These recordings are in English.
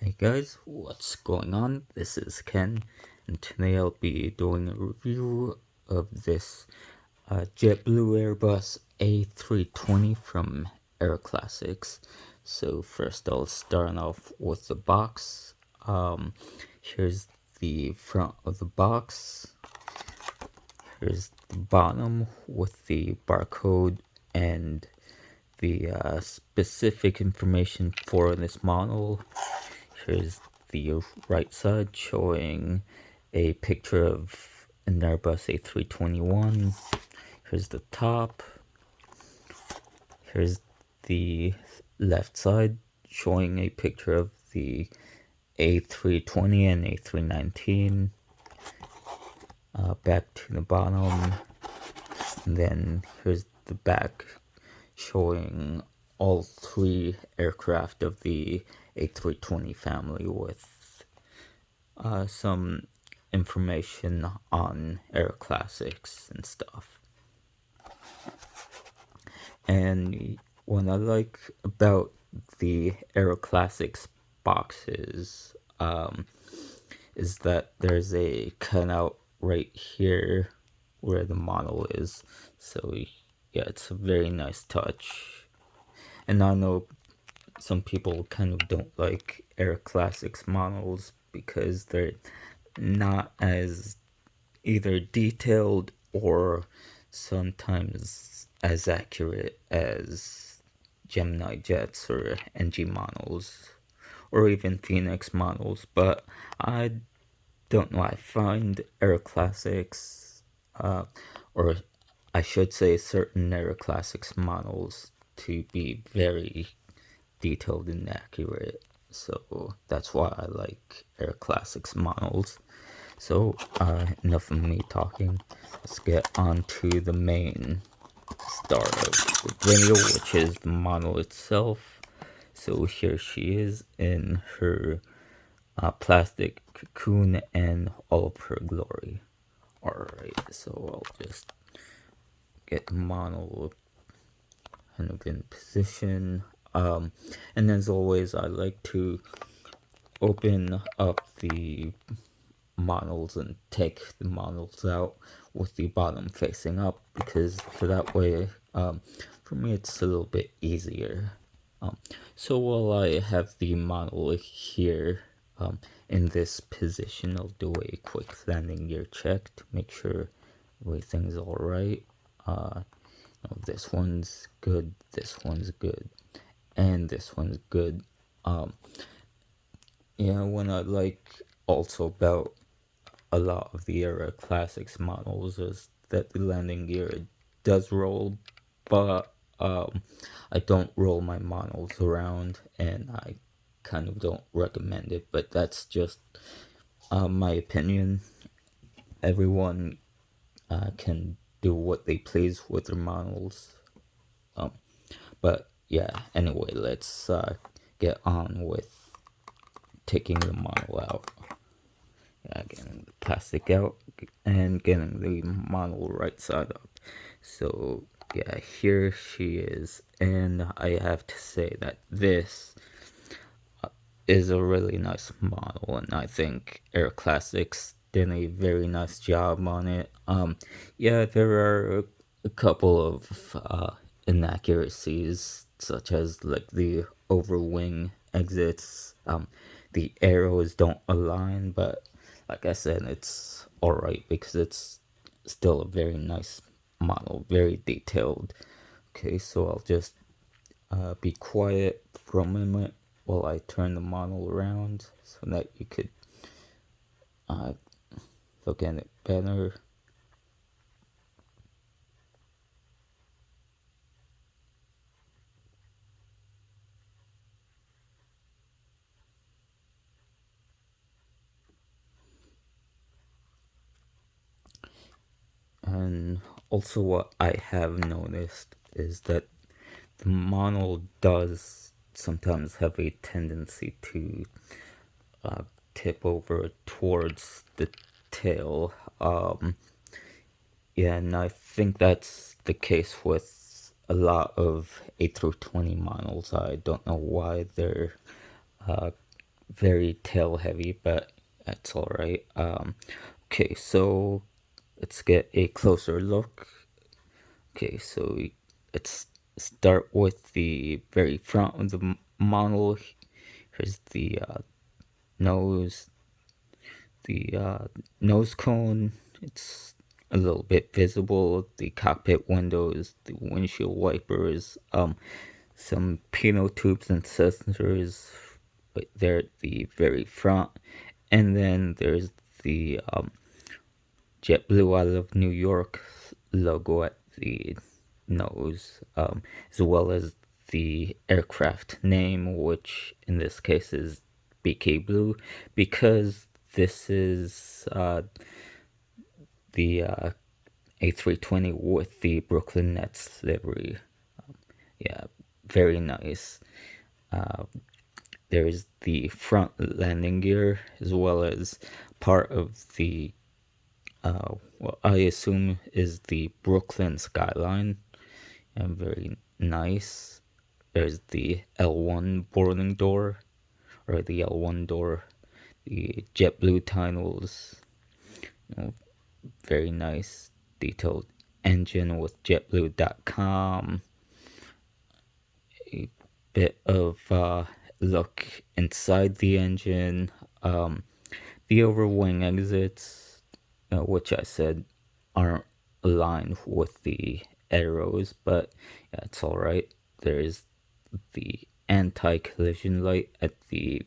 Hey guys, what's going on? This is Ken, and today I'll be doing a review of this JetBlue Airbus A320 from AeroClassics. So first I'll start off with the box. Here's the front of the box. Here's the bottom with the barcode and the specific information for this model. Here's the right side showing a picture of an Airbus A321. Here's the top. Here's the left side showing a picture of the A320 and A319. Back to the bottom. And then here's the back showing all three aircraft of the A320 family with some information on AeroClassics and stuff. And what I like about the AeroClassics boxes is that there's a cutout right here where the model is. So yeah, it's a very nice touch. And I know some people kind of don't like AeroClassics models because they're not as either detailed or sometimes as accurate as Gemini jets or NG models or even Phoenix models. But I don't know, I find AeroClassics or I should say certain AeroClassics models to be very detailed and accurate. So that's why I like AeroClassics models. So enough of me talking. Let's get on to the main star of the video, which is the model itself. So here she is in her plastic cocoon and all of her glory. Alright, so I'll just get the model kind of in position. And as always, I like to open up the models and take the models out with the bottom facing up, because for that way, for me, it's a little bit easier. So while I have the model here in this position, I'll do a quick landing gear check to make sure everything's alright. This one's good, this one's good, and this one's good. Yeah, what I like also about a lot of the AeroClassics models is that the landing gear does roll, but I don't roll my models around, and I kind of don't recommend it, but that's just my opinion. Everyone can do what they please with their models. But yeah, anyway, let's get on with taking the model out. Yeah, getting the plastic out and getting the model right side up. So yeah, here she is, and I have to say that this is a really nice model, and I think AeroClassics did a very nice job on it. Yeah, there are a couple of inaccuracies, such as like the overwing exits. The arrows don't align, but like I said, it's alright because it's still a very nice model, very detailed. Okay, so I'll just be quiet for a moment while I turn the model around so that you could look at it better. And also what I have noticed is that the model does sometimes have a tendency to tip over towards the tail. Yeah, and I think that's the case with a lot of A320 models. I don't know why they're very tail heavy, but that's all right. Okay, so let's get a closer look. Okay, so let's start with the very front of the model. Here's the nose, the nose cone. It's a little bit visible. The cockpit windows, the windshield wipers, some pitot tubes and sensors right there at the very front, and then there's the JetBlue out of New York logo at the nose, as well as the aircraft name, which in this case is BK Blue, because this is the A320 with the Brooklyn Nets livery. Yeah, very nice. There's the front landing gear as well as part of the what I assume is the Brooklyn skyline, and very nice. There's the L1 boarding door, or the L1 door, the JetBlue tunnels, very nice detailed engine with JetBlue.com. A bit of look inside the engine. The overwing exits, which I said aren't aligned with the arrows, but yeah, it's all right. There's the anti-collision light at the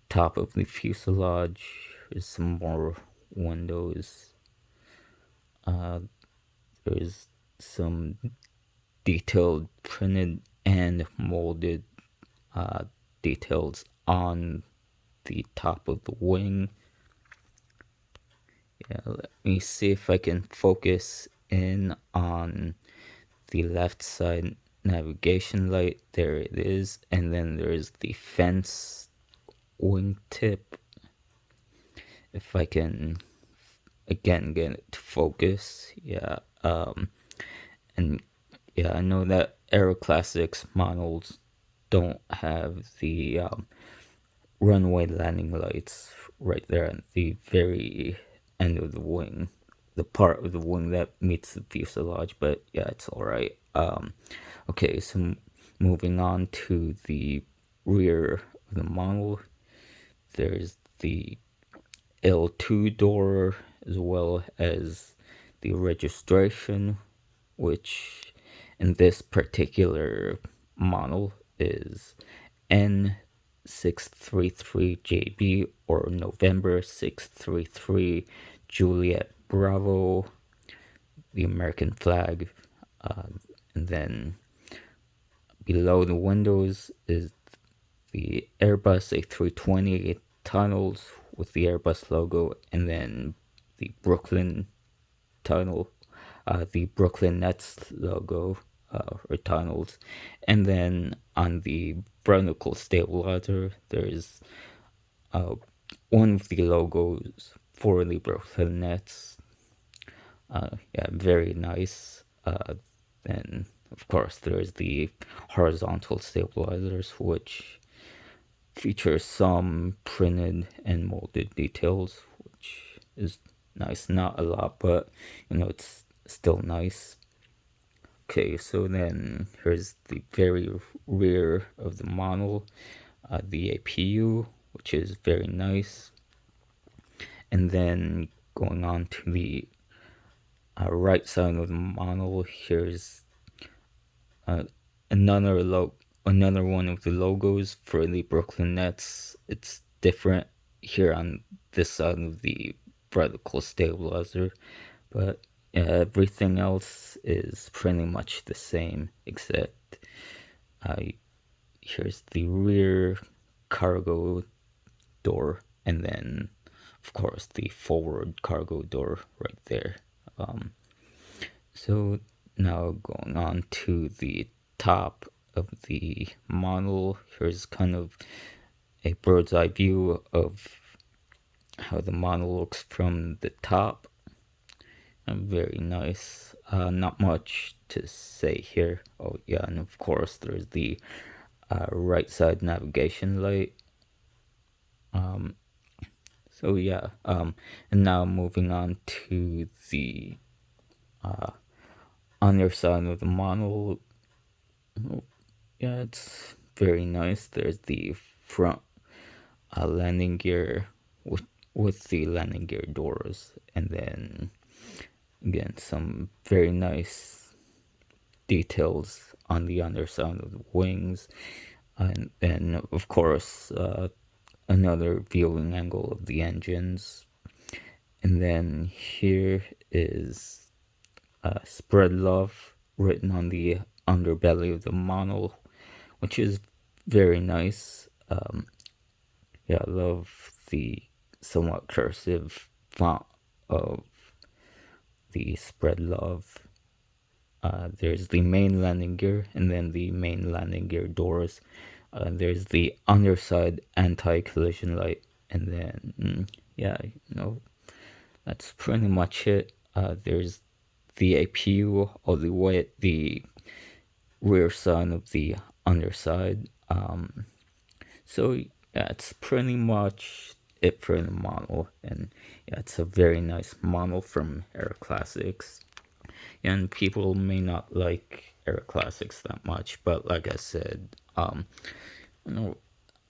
top of the fuselage. There's some more windows. There's some detailed printed and molded details on the top of the wing. Yeah, let me see if I can focus in on the left side navigation light. There it is. And then there's the fence wingtip. If I can again get it to focus. Yeah. And yeah, I know that AeroClassics models don't have the runway landing lights right there at the very end of the wing, the part of the wing that meets the fuselage, but yeah, it's all right. Okay, so moving on to the rear of the model, there's the L2 door as well as the registration, which in this particular model is N633JB, or November 633 Juliet Bravo, the American flag. And then below the windows is the Airbus A320 tunnels with the Airbus logo, and then the Brooklyn tunnel, the Brooklyn Nets logo, or tunnels. And then on the vertical stabilizer, there's one of the logos for the Brooklyn Nets. Yeah, very nice. Then, of course, there's the horizontal stabilizers, which feature some printed and molded details, which is nice. Not a lot, but it's still nice. Okay, so then here's the very rear of the model, the APU, which is very nice. And then going on to the right side of the model, here's another one of the logos for the Brooklyn Nets. It's different here on this side of the vertical stabilizer, but everything else is pretty much the same, except here's the rear cargo door, and then of course the forward cargo door right there. So now going on to the top of the model, here's kind of a bird's eye view of how the model looks from the top. Very nice. Not much to say here. Oh yeah, and of course there's the right side navigation light. So yeah, and now moving on to the underside of the model. Yeah, it's very nice. There's the front landing gear with the landing gear doors, and then again some very nice details on the underside of the wings, and then of course another viewing angle of the engines. And then here is spread love written on the underbelly of the model, which is very nice. Yeah, I love the somewhat cursive font of the spread love. There's the main landing gear and then the main landing gear doors. There's the underside anti-collision light, and then yeah, that's pretty much it. There's the APU all the way at the rear side of the underside. So yeah, it's pretty much it for the model, and yeah, it's a very nice model from AeroClassics. And people may not like AeroClassics that much, but like I said, you know,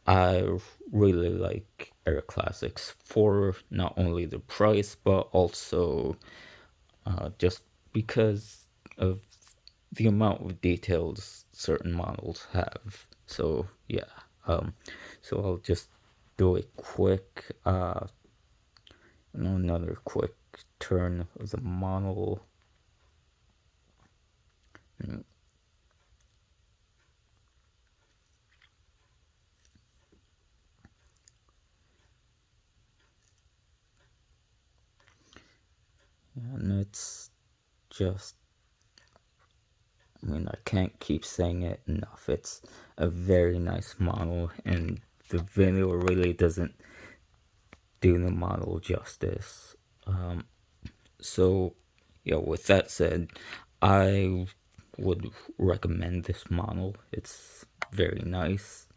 I really like AeroClassics for not only the price but also just because of the amount of details certain models have. So yeah, so I'll just do a quick, another quick turn of the model. And it's just, I can't keep saying it enough. It's a very nice model, and the video really doesn't do the model justice. So, yeah, with that said, I would recommend this model. It's very nice,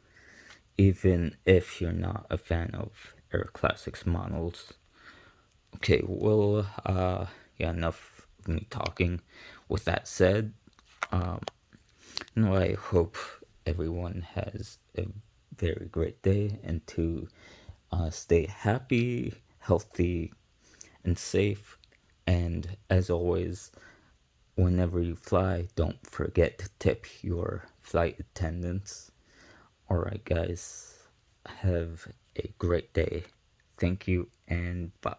even if you're not a fan of AeroClassics models. Okay, well, yeah, enough of me talking. With that said, I hope everyone has a very great day, and to stay happy, healthy, and safe. And as always, whenever you fly, don't forget to tip your flight attendants. Alright, guys, have a great day. Thank you, and bye.